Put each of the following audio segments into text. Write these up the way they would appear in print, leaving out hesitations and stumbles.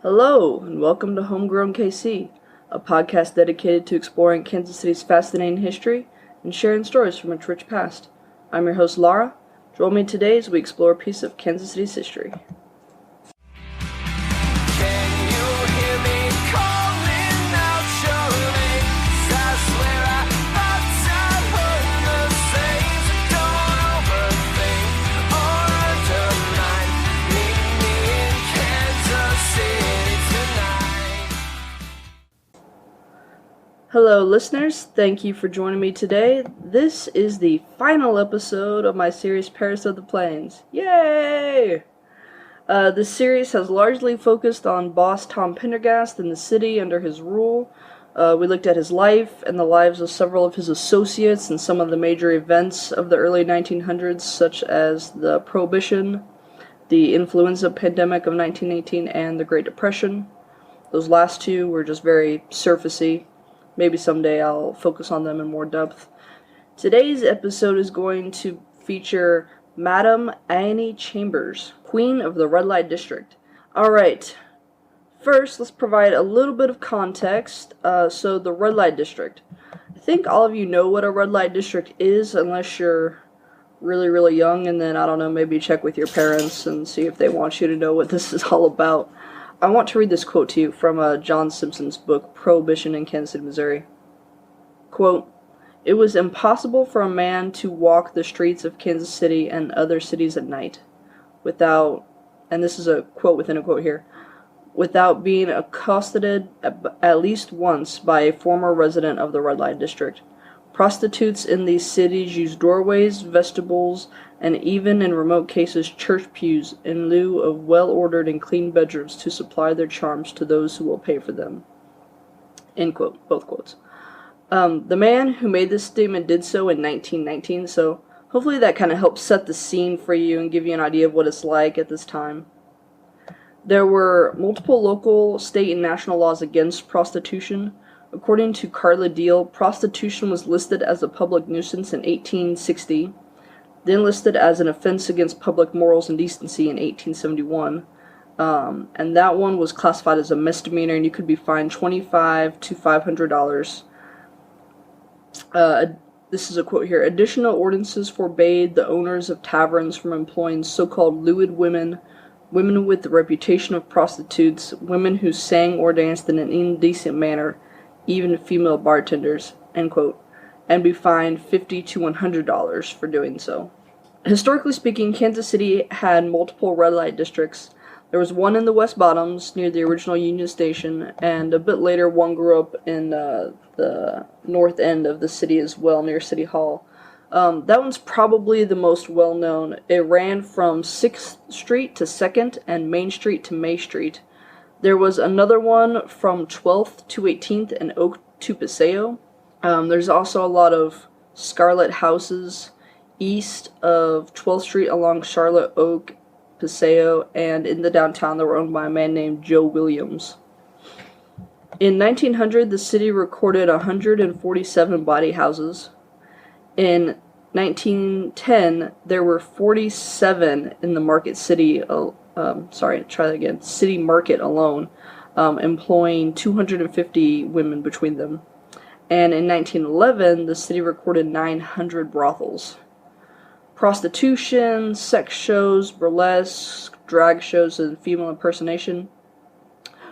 Hello, and welcome to Homegrown KC, a podcast dedicated to exploring Kansas City's fascinating history and sharing stories from its rich past. I'm your host, Laura. Join me today as we explore a piece of Kansas City's history. Hello, listeners. Thank you for joining me today. This is the final episode of my series, Paris of the Plains. Yay! This series has largely focused on boss Tom Pendergast and the city under his rule. We looked at his life and the lives of several of his associates and some of the major events of the early 1900s, such as the Prohibition, the influenza pandemic of 1918, and the Great Depression. Those last two were just very surfacey. Maybe someday I'll focus on them in more depth. Today's episode is going to feature Madame Annie Chambers, Queen of the Redlight District. Alright, first let's provide a little bit of context. So the Redlight District. I think all of you know what a Redlight District is, unless you're really young, and then, I don't know, maybe check with your parents and see if they want you to know what this is all about. I want to read this quote to you from John Simpson's book, Prohibition in Kansas City, Missouri. Quote, "It was impossible for a man to walk the streets of Kansas City and other cities at night without," and this is a quote within a quote here, "without being accosted at least once by a former resident of the Red Light District. Prostitutes in these cities use doorways, vestibules, and even in remote cases church pews in lieu of well-ordered and clean bedrooms to supply their charms to those who will pay for them." End quote. Both quotes. The man who made this statement did so in 1919, so hopefully that kind of helps set the scene for you and give you an idea of what it's like at this time. There were multiple local, state, and national laws against prostitution. According to Carla Deal, prostitution was listed as a public nuisance in 1860, then listed as an offense against public morals and decency in 1871, and that one was classified as a misdemeanor, and you could be fined $25 to $500. This is a quote here. "Additional ordinances forbade the owners of taverns from employing so-called lewd women, women with the reputation of prostitutes, women who sang or danced in an indecent manner, even female bartenders," end quote, and be fined $50 to $100 for doing so. Historically speaking, Kansas City had multiple red light districts. There was one in the West Bottoms, near the original Union Station, and a bit later one grew up in the north end of the city as well, near City Hall. That one's probably the most well-known. It ran from 6th Street to 2nd and Main Street to May Street. There was another one from 12th to 18th and Oak to Paseo. There's also a lot of Scarlet houses east of 12th Street along Charlotte, Oak, Paseo, and in the downtown that were owned by a man named Joe Williams. In 1900, the city recorded 147 body houses. In 1910, there were 47 in the City Market alone, employing 250 women between them. And in 1911, the city recorded 900 brothels. Prostitution, sex shows, burlesque, drag shows, and female impersonation,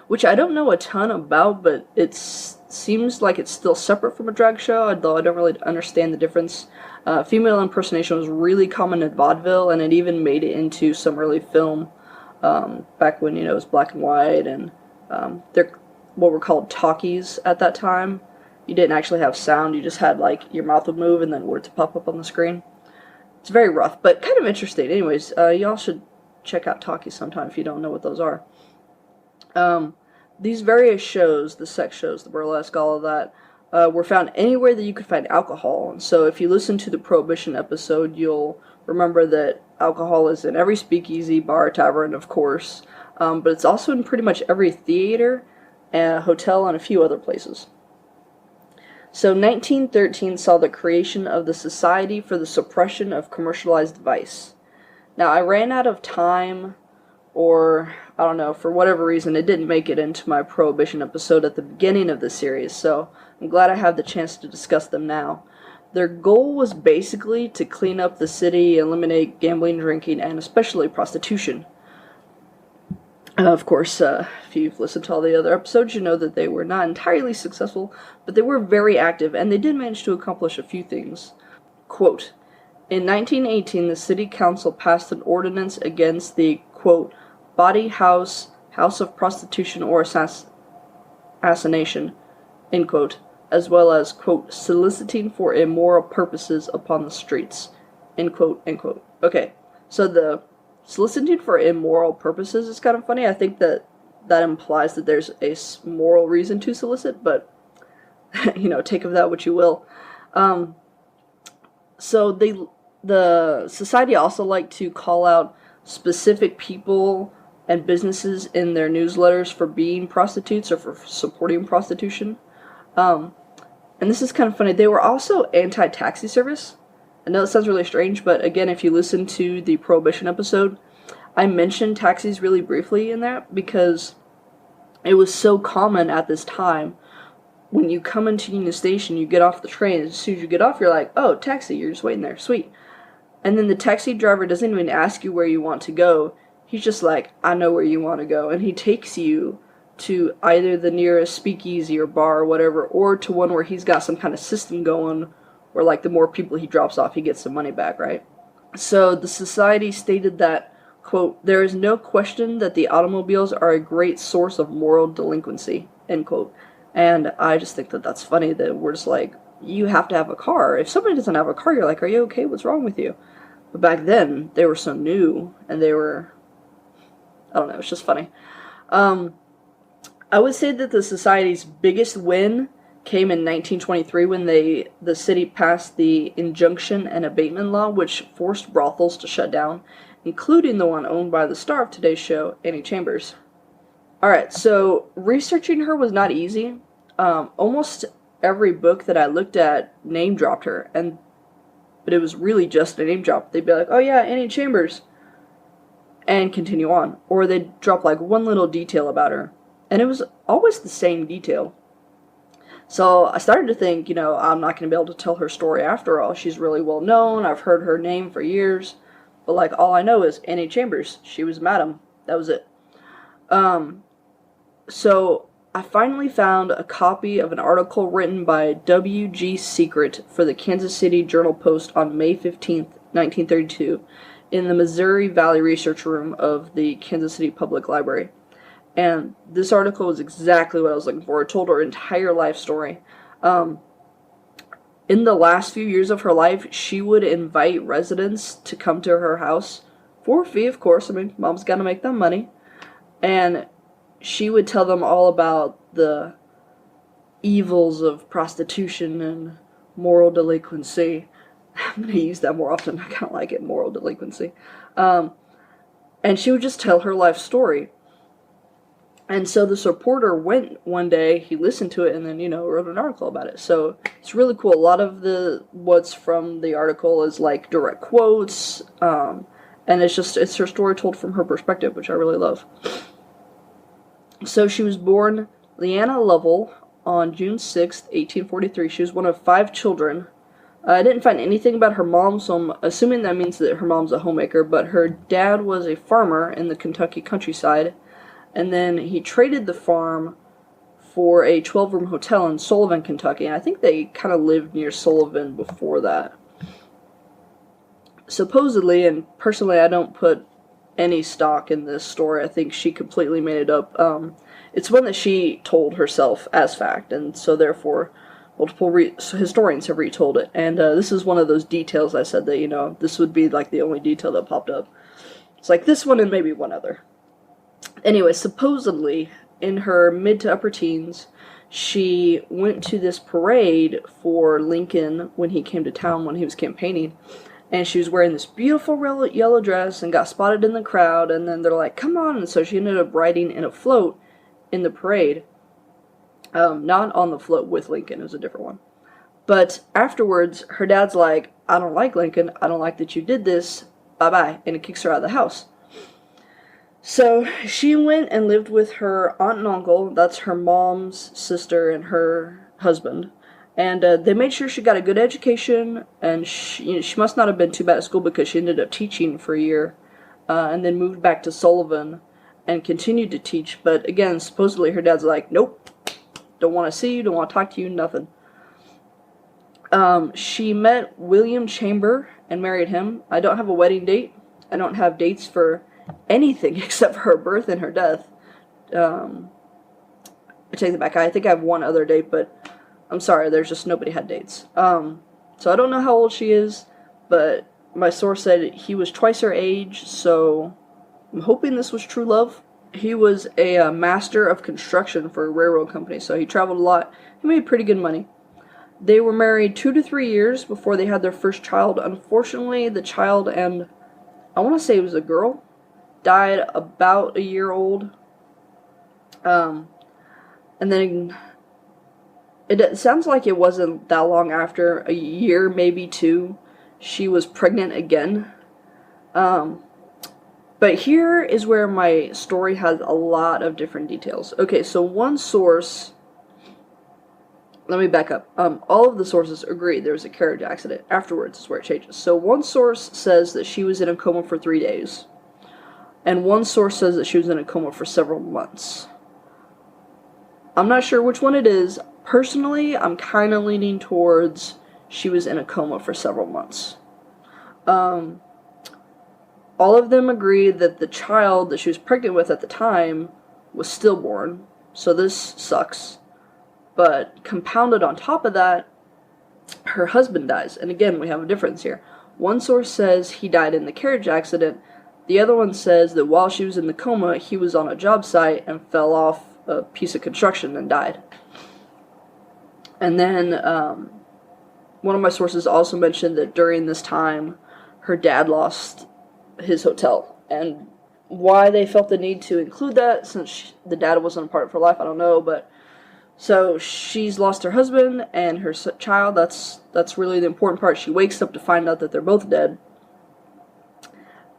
which I don't know a ton about, but it seems like it's still separate from a drag show, although I don't really understand the difference. Female impersonation was really common in vaudeville, and it even made it into some early film. Back when, it was black and white, and they're what were called talkies at that time. You didn't actually have sound, you just had, your mouth would move and then words would pop up on the screen. It's very rough, but kind of interesting. Anyways, y'all should check out talkies sometime if you don't know what those are. These various shows, the sex shows, the burlesque, all of that, were found anywhere that you could find alcohol. And so if you listen to the Prohibition episode, you'll remember that alcohol is in every speakeasy, bar, tavern, of course, but it's also in pretty much every theater, hotel, and a few other places. So 1913 saw the creation of the Society for the Suppression of Commercialized Vice. Now, I ran out of time or I don't know, for whatever reason, it didn't make it into my Prohibition episode at the beginning of the series, so I'm glad I have the chance to discuss them now. Their goal was basically to clean up the city, eliminate gambling, drinking, and especially prostitution. Of course, if you've listened to all the other episodes, you know that they were not entirely successful, but they were very active, and they did manage to accomplish a few things. Quote, in 1918, the city council passed an ordinance against the, quote, bawdy house, house of prostitution or assassination, end quote, as well as, quote, soliciting for immoral purposes upon the streets, end quote, end quote. Okay, so the soliciting for immoral purposes is kind of funny. I think that implies that there's a moral reason to solicit, but, take of that what you will. So the society also liked to call out specific people and businesses in their newsletters for being prostitutes or for supporting prostitution. And this is kind of funny. They were also anti-taxi service. I know it sounds really strange, but again, if you listen to the Prohibition episode, I mentioned taxis really briefly in that because it was so common at this time. When you come into Union Station, you get off the train, as soon as you get off, you're like, oh, taxi, you're just waiting there, sweet. And then the taxi driver doesn't even ask you where you want to go. He's just like, I know where you want to go. And he takes you to either the nearest speakeasy or bar or whatever, or to one where he's got some kind of system going where, like, the more people he drops off, he gets some money back, right? So the society stated that, quote, there is no question that the automobiles are a great source of moral delinquency, end quote. And I just think that that's funny that we're just like, you have to have a car. If somebody doesn't have a car, you're like, are you okay? What's wrong with you? But back then, they were so new, and they were, I don't know, it's just funny. I would say that the society's biggest win came in 1923 when the city passed the Injunction and Abatement Law, which forced brothels to shut down, including the one owned by the star of today's show, Annie Chambers. Alright, so researching her was not easy. Almost every book that I looked at name-dropped her, but it was really just a name drop. They'd be like, oh yeah, Annie Chambers, and continue on. Or they'd drop like one little detail about her, and it was always the same detail. So I started to think, I'm not going to be able to tell her story after all. She's really well known, I've heard her name for years, but like all I know is Annie Chambers. She was Madam. That was it. So I finally found a copy of an article written by W.G. Secret for the Kansas City Journal-Post on May 15th, 1932, in the Missouri Valley Research Room of the Kansas City Public Library. And this article was exactly what I was looking for. It told her entire life story. In the last few years of her life, she would invite residents to come to her house for a fee, of course. I mean, mom's got to make them money. And she would tell them all about the evils of prostitution and moral delinquency. I'm going to use that more often. I kind of like it, moral delinquency. And she would just tell her life story. And so this reporter went one day, he listened to it, and then, wrote an article about it. So it's really cool. A lot of what's from the article is like direct quotes, and it's her story told from her perspective, which I really love. So she was born Leanna Lovell on June 6th, 1843. She was one of 5 children. I didn't find anything about her mom, so I'm assuming that means that her mom's a homemaker, but her dad was a farmer in the Kentucky countryside, and then he traded the farm for a 12-room hotel in Sullivan, Kentucky, and I think they kind of lived near Sullivan before that. Supposedly, and personally I don't put any stock in this story. I think she completely made it up. It's one that she told herself as fact, and so therefore multiple historians have retold it. And this is one of those details I said that, this would be like the only detail that popped up. It's like this one and maybe one other. Anyway, supposedly, in her mid to upper teens, she went to this parade for Lincoln when he came to town when he was campaigning. And she was wearing this beautiful yellow dress and got spotted in the crowd. And then they're like, come on. And so she ended up riding in a float in the parade. Not on the float with Lincoln. It was a different one. But afterwards, her dad's like, I don't like Lincoln. I don't like that you did this. Bye-bye. And it kicks her out of the house. So she went and lived with her aunt and uncle. That's her mom's sister and her husband. And they made sure she got a good education, and she must not have been too bad at school because she ended up teaching for a year, and then moved back to Sullivan and continued to teach. But again, supposedly her dad's like, nope, don't want to see you, don't want to talk to you, nothing. She met William Chamber and married him. I don't have a wedding date. I don't have dates for anything except for her birth and her death. I take that back. I think I have one other date, but I'm sorry, there's just nobody had dates. So I don't know how old she is, but my source said he was twice her age, so I'm hoping this was true love. He was a master of construction for a railroad company, so he traveled a lot. He made pretty good money. They were married 2 to 3 years before they had their first child. Unfortunately, the child, and I want to say it was a girl, died about a year old. And then it sounds like it wasn't that long after, a year, maybe 2, she was pregnant again. But here is where my story has a lot of different details. Okay, so one source, let me back up. All of the sources agree there was a carriage accident. Afterwards is where it changes. So one source says that she was in a coma for 3 days. And one source says that she was in a coma for several months. I'm not sure which one it is. Personally, I'm kind of leaning towards she was in a coma for several months. All of them agree that the child that she was pregnant with at the time was stillborn, so this sucks. But compounded on top of that, her husband dies. And again, we have a difference here. One source says he died in the carriage accident. The other one says that while she was in the coma, he was on a job site and fell off a piece of construction and died. And then one of my sources also mentioned that during this time, her dad lost his hotel. And why they felt the need to include that, since the dad wasn't a part of her life, I don't know. But so she's lost her husband and her child. That's really the important part. She wakes up to find out that they're both dead.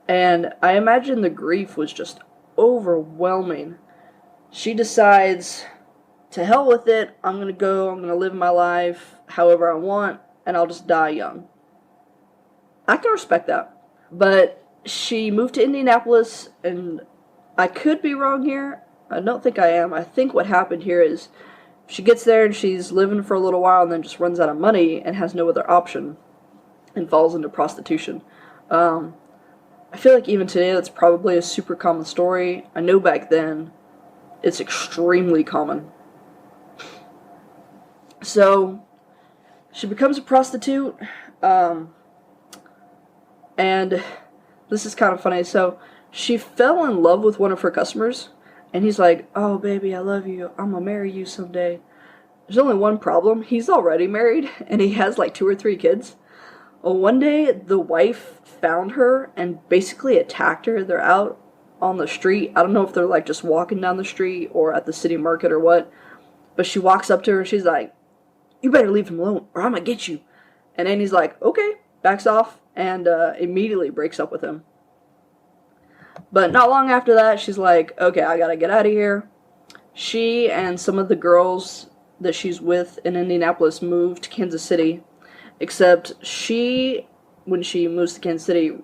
And I imagine the grief was just overwhelming. She decides, to hell with it, I'm going to live my life however I want, and I'll just die young. I can respect that. But she moved to Indianapolis, and I could be wrong here. I don't think I am. I think what happened here is she gets there and she's living for a little while and then just runs out of money and has no other option and falls into prostitution. I feel like even today that's probably a super common story. I know back then it's extremely common. So she becomes a prostitute, and this is kind of funny. So she fell in love with one of her customers, and he's like, "Oh baby, I love you, I'm gonna marry you someday." There's only one problem. He's already married, and he has like 2 or 3 kids. Well, one day, the wife found her and basically attacked her. They're out on the street. I don't know if they're like just walking down the street or at the city market or what. But she walks up to her and she's like, "You better leave him alone or I'm gonna get you." And Annie's like, "Okay," backs off and immediately breaks up with him. But not long after that, she's like, "Okay, I gotta get out of here." She and some of the girls that she's with in Indianapolis moved to Kansas City. Except she, when she moves to Kansas City,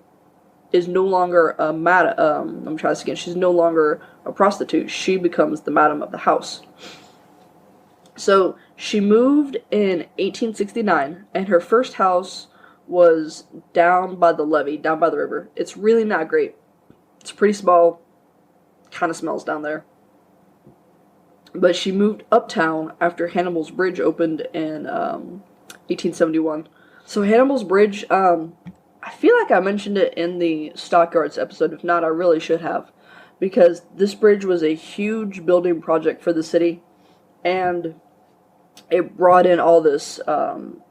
is no longer a madam. Let me try this again. She's no longer a prostitute. She becomes the madam of the house. So she moved in 1869, and her first house was down by the levee, down by the river. It's really not great. It's pretty small. Kind of smells down there. But she moved uptown after Hannibal's Bridge opened in 1871. So Hannibal's Bridge, I feel like I mentioned it in the Stockyards episode. If not, I really should have. Because this bridge was a huge building project for the city. And it brought in all this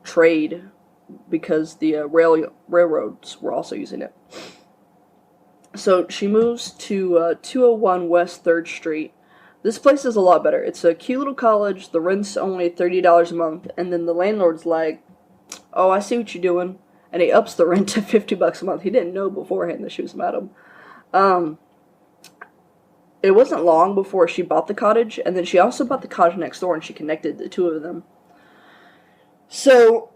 trade because the railroads were also using it. So she moves to 201 West 3rd Street. This place is a lot better. It's a cute little college. The rent's only $30 a month. And then the landlord's like, "Oh, I see what you're doing." And he ups the rent to $50 a month. He didn't know beforehand that she was a madam. it wasn't long before she bought the cottage, and then she also bought the cottage next door, and she connected the two of them. So,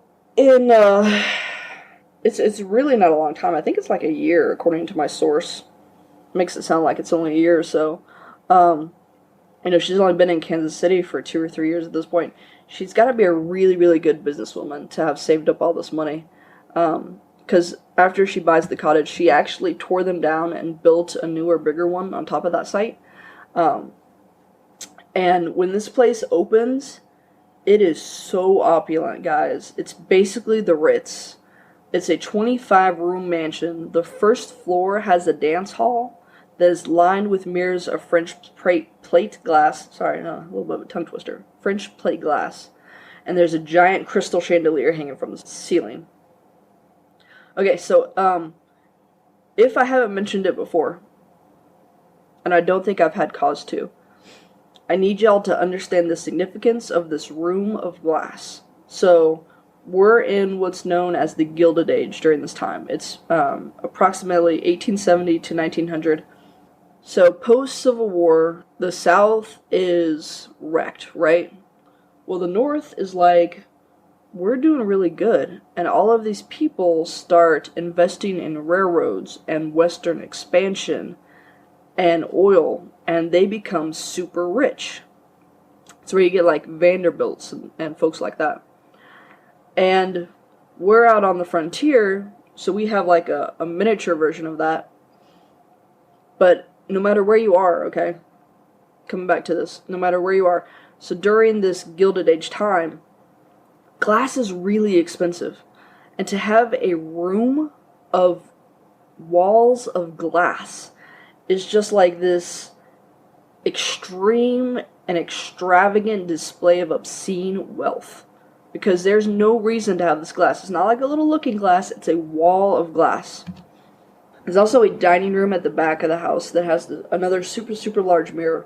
it's really not a long time. I think it's like a year, according to my source. Makes it sound like it's only a year or so. She's only been in Kansas City for 2 or 3 years at this point. She's got to be a really, really good businesswoman to have saved up all this money. Because after she buys the cottage, she actually tore them down and built a newer, bigger one on top of that site. And when this place opens, it is so opulent, guys. It's basically the Ritz. It's a 25-room mansion. The first floor has a dance hall that is lined with mirrors of French plate glass. Sorry, no, a little bit of a tongue twister. French plate glass. And there's a giant crystal chandelier hanging from the ceiling. Okay, so, if I haven't mentioned it before, and I don't think I've had cause to, I need y'all to understand the significance of this room of glass. So, we're in what's known as the Gilded Age during this time. It's approximately 1870 to 1900. So, post-Civil War, the South is wrecked, right? Well, the North is like, we're doing really good, and all of these people start investing in railroads and Western expansion and oil, and they become super rich. It's where you get like Vanderbilts and folks like that. And we're out on the frontier, so we have like a miniature version of that. But no matter where you are, okay, coming back to this, no matter where you are, so during this Gilded Age time, glass is really expensive. And to have a room of walls of glass is just like this extreme and extravagant display of obscene wealth. Because there's no reason to have this glass. It's not like a little looking glass, it's a wall of glass. There's also a dining room at the back of the house that has another super, super large mirror.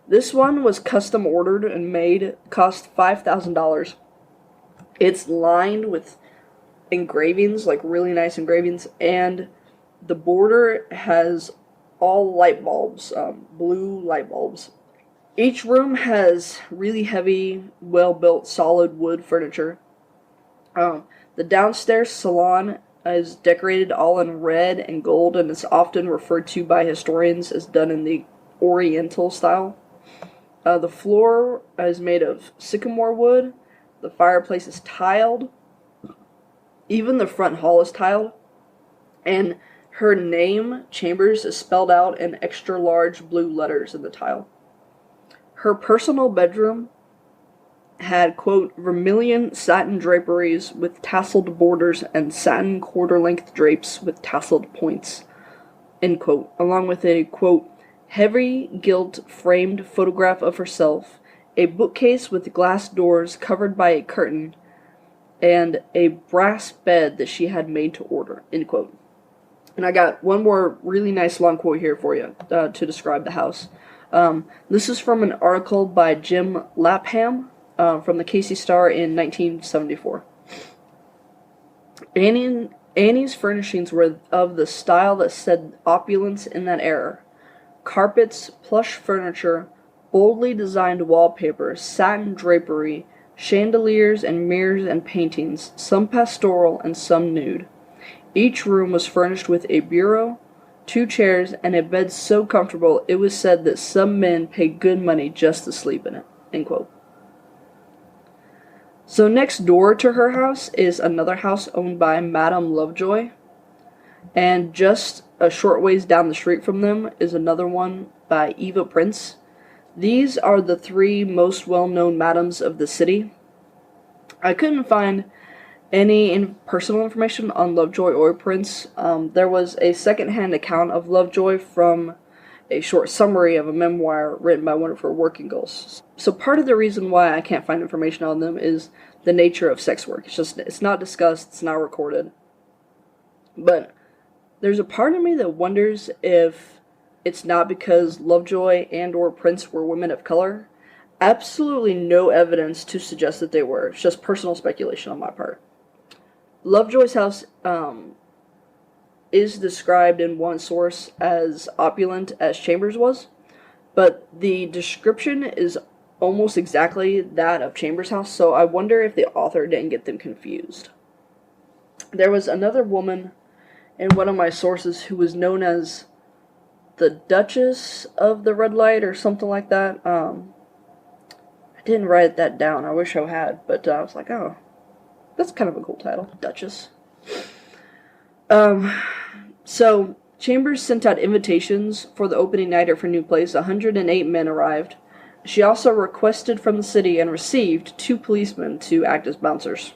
This one was custom ordered and made, cost $5,000. It's lined with engravings, like really nice engravings, and the border has all light bulbs, blue light bulbs. Each room has really heavy, well-built, solid wood furniture. The downstairs salon is decorated all in red and gold, and is often referred to by historians as done in the Oriental style. The floor is made of sycamore wood. The fireplace is tiled. Even the front hall is tiled. And her name, Chambers, is spelled out in extra large blue letters in the tile. Her personal bedroom had, quote, vermilion satin draperies with tasseled borders and satin quarter-length drapes with tasseled points, end quote, along with a, quote, heavy gilt framed photograph of herself, a bookcase with glass doors covered by a curtain, and a brass bed that she had made to order, end quote. And I got one more really nice long quote here for you to describe the house. This is from an article by Jim Lapham from the Casey Star in 1974. Annie's furnishings were of the style that said opulence in that era. Carpets, plush furniture, boldly designed wallpaper, satin drapery, chandeliers and mirrors and paintings, some pastoral and some nude. Each room was furnished with a bureau, 2 chairs, and a bed so comfortable it was said that some men paid good money just to sleep in it, end quote. So next door to her house is another house owned by Madame Lovejoy, and just a short ways down the street from them is another one by Eva Prince. These are the 3 most well-known madams of the city. I couldn't find any personal information on Lovejoy or Prince. There was a second-hand account of Lovejoy from a short summary of a memoir written by one of her working girls. So part of the reason why I can't find information on them is the nature of sex work. It's not discussed, it's not recorded. But there's a part of me that wonders if it's not because Lovejoy and or Prince were women of color. Absolutely no evidence to suggest that they were. It's just personal speculation on my part. Lovejoy's house is described in one source as opulent as Chambers was, but the description is almost exactly that of Chambers' house, so I wonder if the author didn't get them confused. There was another woman in one of my sources who was known as the Duchess of the Red Light or something like that. I didn't write that down. I wish I had, but I was like, oh, that's kind of a cool title, Duchess. So Chambers sent out invitations for the opening night at her new place. 108 men arrived. She also requested from the city and received 2 policemen to act as bouncers.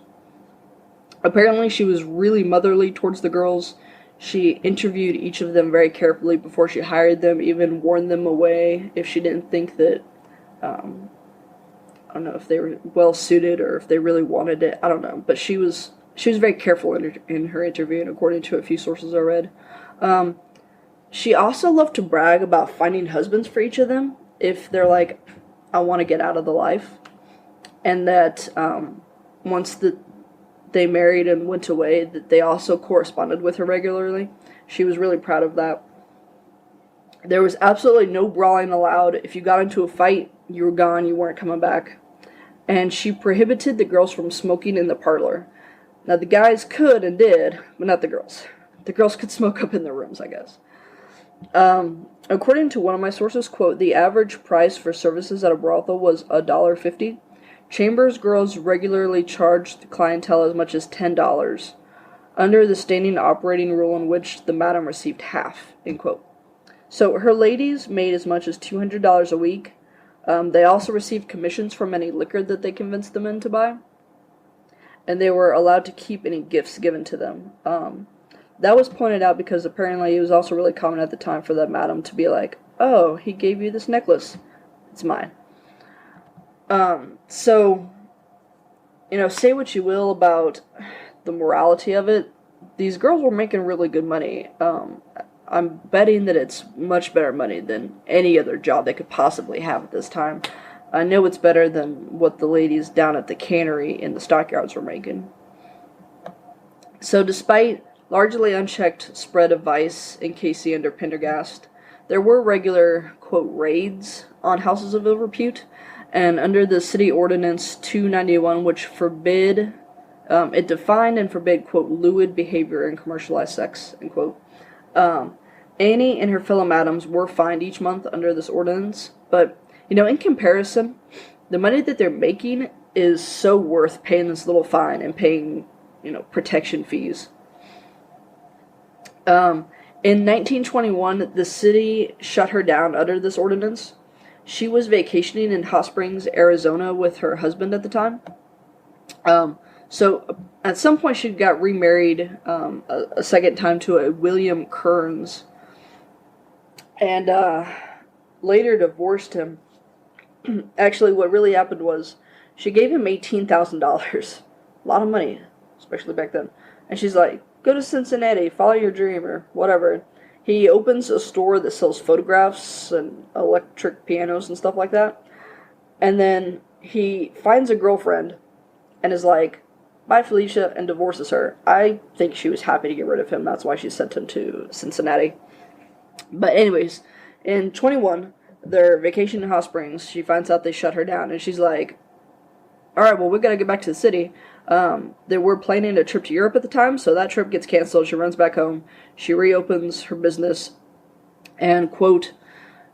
Apparently, she was really motherly towards the girls. She interviewed each of them very carefully before she hired them, even warned them away if she didn't think that, I don't know if they were well suited or if they really wanted it. I don't know, but she was very careful in her interview, and according to a few sources I read. She also loved to brag about finding husbands for each of them if they're like, I want to get out of the life. And that once they married and went away, that they also corresponded with her regularly. She was really proud of that. There was absolutely no brawling allowed. If you got into a fight, you were gone, you weren't coming back. And she prohibited the girls from smoking in the parlor. Now, the guys could and did, but not the girls. The girls could smoke up in their rooms, I guess. According to one of my sources, quote, the average price for services at a brothel was $1.50. Chambers girls regularly charged the clientele as much as $10, under the standing operating rule in which the madam received half, end quote. So her ladies made as much as $200 a week. They also received commissions from any liquor that they convinced the men to buy. And they were allowed to keep any gifts given to them. That was pointed out because apparently it was also really common at the time for that madam to be like, oh, he gave you this necklace. It's mine. So, say what you will about the morality of it. These girls were making really good money. I'm betting that it's much better money than any other job they could possibly have at this time. I know it's better than what the ladies down at the cannery in the stockyards were making. So despite largely unchecked spread of vice in Casey under Pendergast, there were regular, quote, raids on houses of ill repute, and under the city ordinance 291, which forbid, it defined and forbid, quote, lewd behavior and commercialized sex, end quote. Annie and her fellow madams were fined each month under this ordinance, but, in comparison, the money that they're making is so worth paying this little fine and paying, protection fees. In 1921, the city shut her down under this ordinance. She was vacationing in Hot Springs, Arizona with her husband at the time. So at some point she got remarried a second time to a William Kearns, and later divorced him. Actually, what really happened was she gave him $18,000. A lot of money, especially back then. And she's like, go to Cincinnati, follow your dream, or whatever. He opens a store that sells photographs and electric pianos and stuff like that. And then he finds a girlfriend and is like, bye Felicia, and divorces her. I think she was happy to get rid of him. That's why she sent him to Cincinnati. But anyways, in 21, their vacation in Hot Springs, she finds out they shut her down. And she's like, alright, well, we gotta get back to the city. They were planning a trip to Europe at the time, so that trip gets canceled. She runs back home. She reopens her business, and, quote,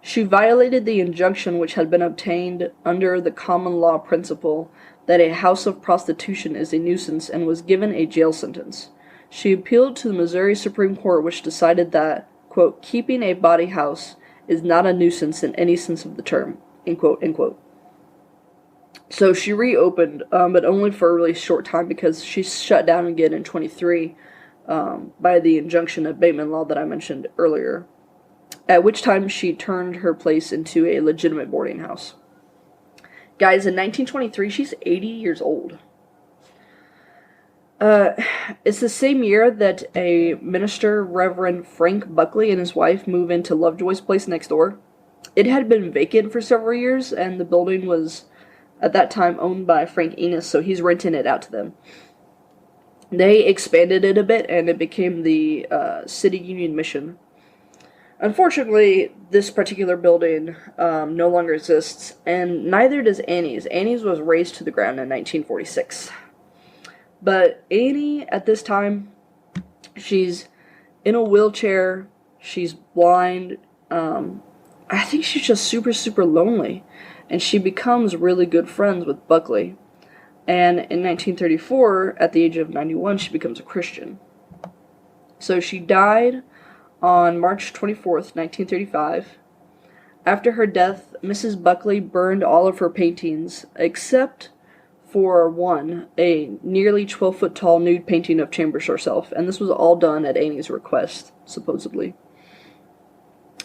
she violated the injunction which had been obtained under the common law principle that a house of prostitution is a nuisance, and was given a jail sentence. She appealed to the Missouri Supreme Court, which decided that, quote, keeping a bawdy house is not a nuisance in any sense of the term, end quote, end quote. So she reopened, but only for a really short time because she shut down again in 23 by the injunction of Bateman Law that I mentioned earlier, at which time she turned her place into a legitimate boarding house. Guys, in 1923, she's 80 years old. It's the same year that a minister, Reverend Frank Buckley, and his wife move into Lovejoy's place next door. It had been vacant for several years, and the building was, at that time, owned by Frank Enos, so he's renting it out to them. They expanded it a bit, and it became the City Union Mission. Unfortunately, this particular building no longer exists, and neither does Annie's. Annie's was razed to the ground in 1946. But Annie, at this time, she's in a wheelchair, she's blind, I think she's just super, super lonely, and she becomes really good friends with Buckley. And in 1934, at the age of 91, she becomes a Christian. So she died on March 24th, 1935. After her death, Mrs. Buckley burned all of her paintings, except for one, a nearly 12-foot tall nude painting of Chambers herself, and this was all done at Annie's request, supposedly.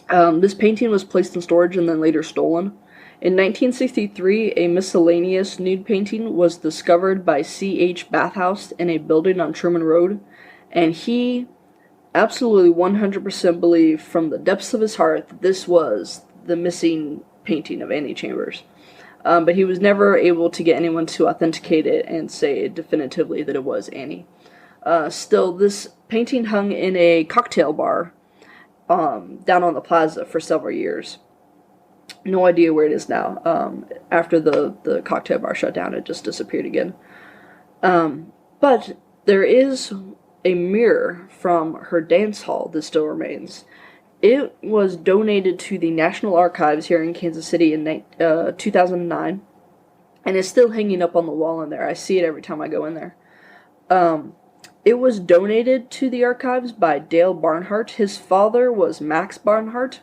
This painting was placed in storage and then later stolen. In 1963, a miscellaneous nude painting was discovered by C.H. Bathhouse in a building on Truman Road, and he absolutely 100% believed from the depths of his heart that this was the missing painting of Annie Chambers. But he was never able to get anyone to authenticate it and say definitively that it was Annie. Still, this painting hung in a cocktail bar down on the plaza for several years. No idea where it is now. After the cocktail bar shut down, it just disappeared again. But there is a mirror from her dance hall that still remains. It was donated to the National Archives here in Kansas City in 2009, and it's still hanging up on the wall in there. I see it every time I go in there. It was donated to the archives by Dale Barnhart. His father was Max Barnhart,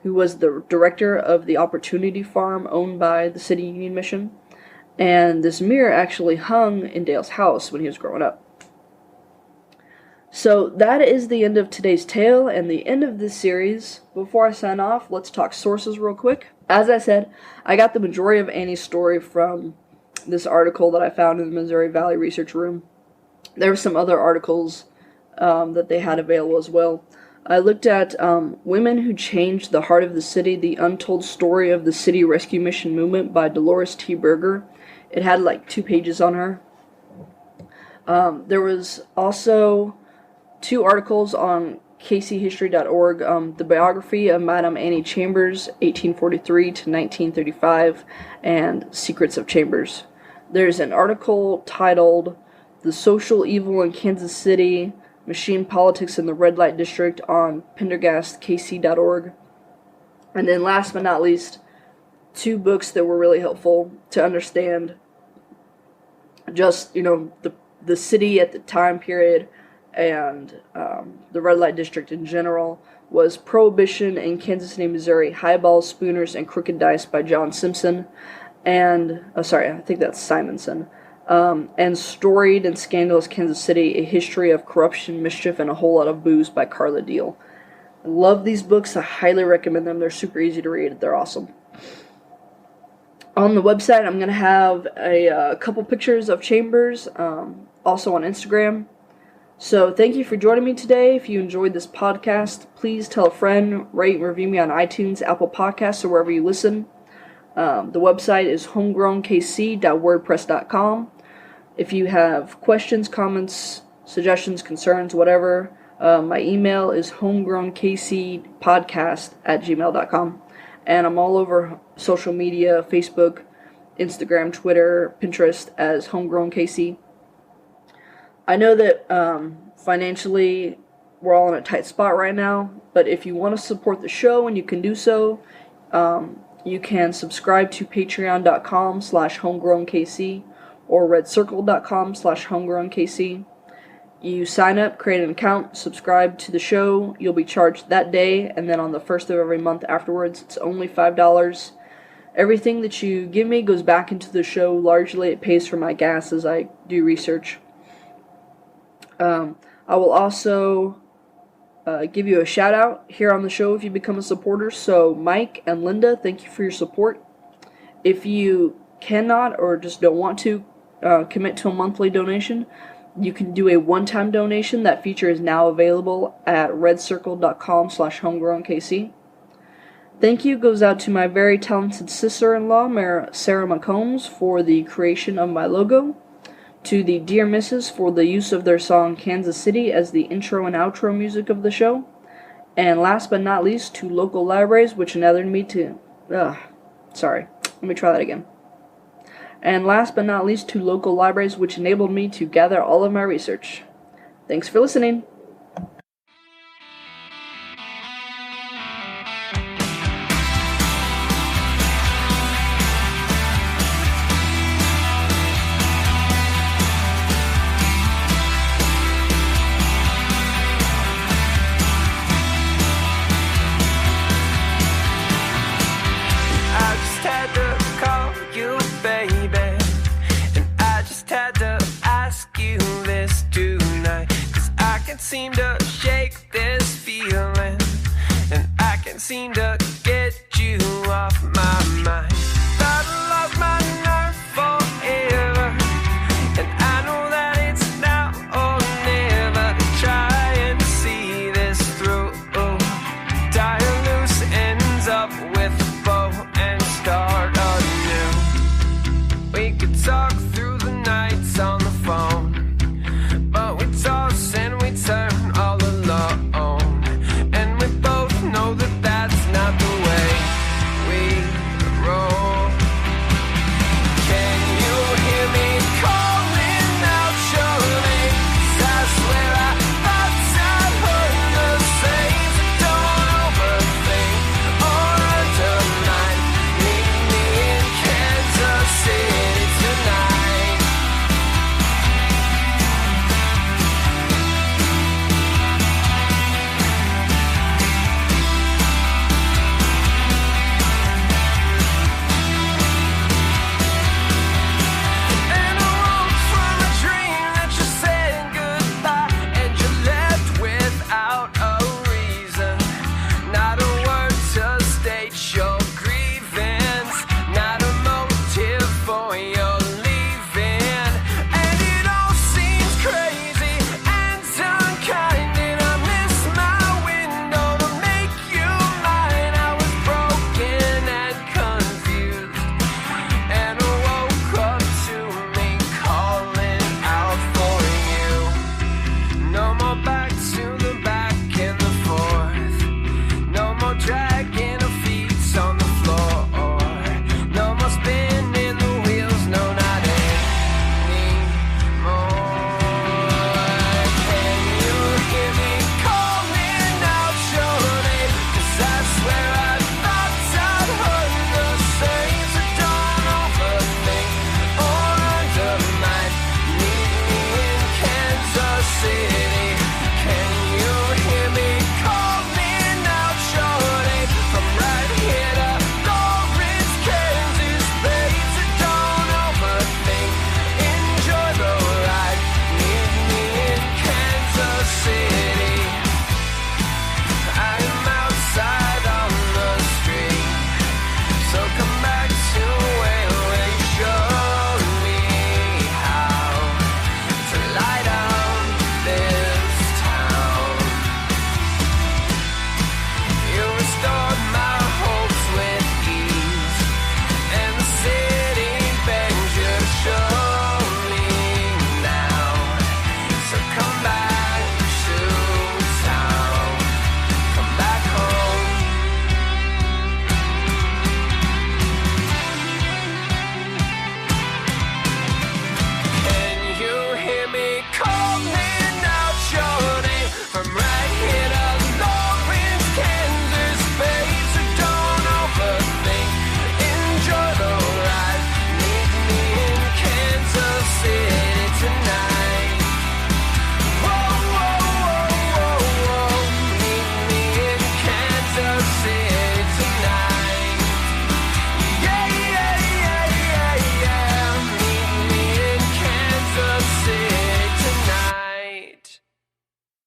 who was the director of the Opportunity Farm owned by the City Union Mission, and this mirror actually hung in Dale's house when he was growing up. So that is the end of today's tale and the end of this series. Before I sign off, let's talk sources real quick. As I said, I got the majority of Annie's story from this article that I found in the Missouri Valley Research Room. There were some other articles that they had available as well. I looked at Women Who Changed the Heart of the City, The Untold Story of the City Rescue Mission Movement by Dolores T. Berger. It had like 2 pages on her. There was also 2 articles on kchistory.org, the biography of Madame Annie Chambers, 1843 to 1935, and Secrets of Chambers. There's an article titled The Social Evil in Kansas City, Machine Politics in the Redlight District on pendergastkc.org. And then last but not least, 2 books that were really helpful to understand just, the city at the time period and the Red Light District in general was Prohibition in Kansas City, Missouri, Highballs, Spooners, and Crooked Dice by John Simpson, and, I think that's Simonson, and Storied and Scandalous Kansas City, A History of Corruption, Mischief, and a Whole Lot of Booze by Carla Deal. I love these books. I highly recommend them. They're super easy to read. They're awesome. On the website, I'm going to have a couple pictures of Chambers, also on Instagram. So thank you for joining me today. If you enjoyed this podcast, please tell a friend, rate and review me on iTunes, Apple Podcasts, or wherever you listen. The website is homegrownkc.wordpress.com. If you have questions, comments, suggestions, concerns, whatever, my email is homegrownkcpodcast@gmail.com. And I'm all over social media, Facebook, Instagram, Twitter, Pinterest as Homegrown KC. I know that financially we're all in a tight spot right now, but if you want to support the show and you can do so, you can subscribe to patreon.com/homegrownkc or redcircle.com/homegrownkc. You sign up, create an account, subscribe to the show, you'll be charged that day, and then on the first of every month afterwards, it's only $5. Everything that you give me goes back into the show. Largely it pays for my gas as I do research. I will also give you a shout out here on the show if you become a supporter. So Mike and Linda, thank you for your support. If you cannot or just don't want to commit to a monthly donation, you can do a one-time donation. That feature is now available at redcircle.com/homegrownkc. Thank you goes out to my very talented sister-in-law, Sarah McCombs, for the creation of my logo. to the Dear Misses for the use of their song Kansas City as the intro and outro music of the show. And last but not least, to local libraries which enabled me to... Sorry, let me try that again. And last but not least, to local libraries which enabled me to gather all of my research. Thanks for listening.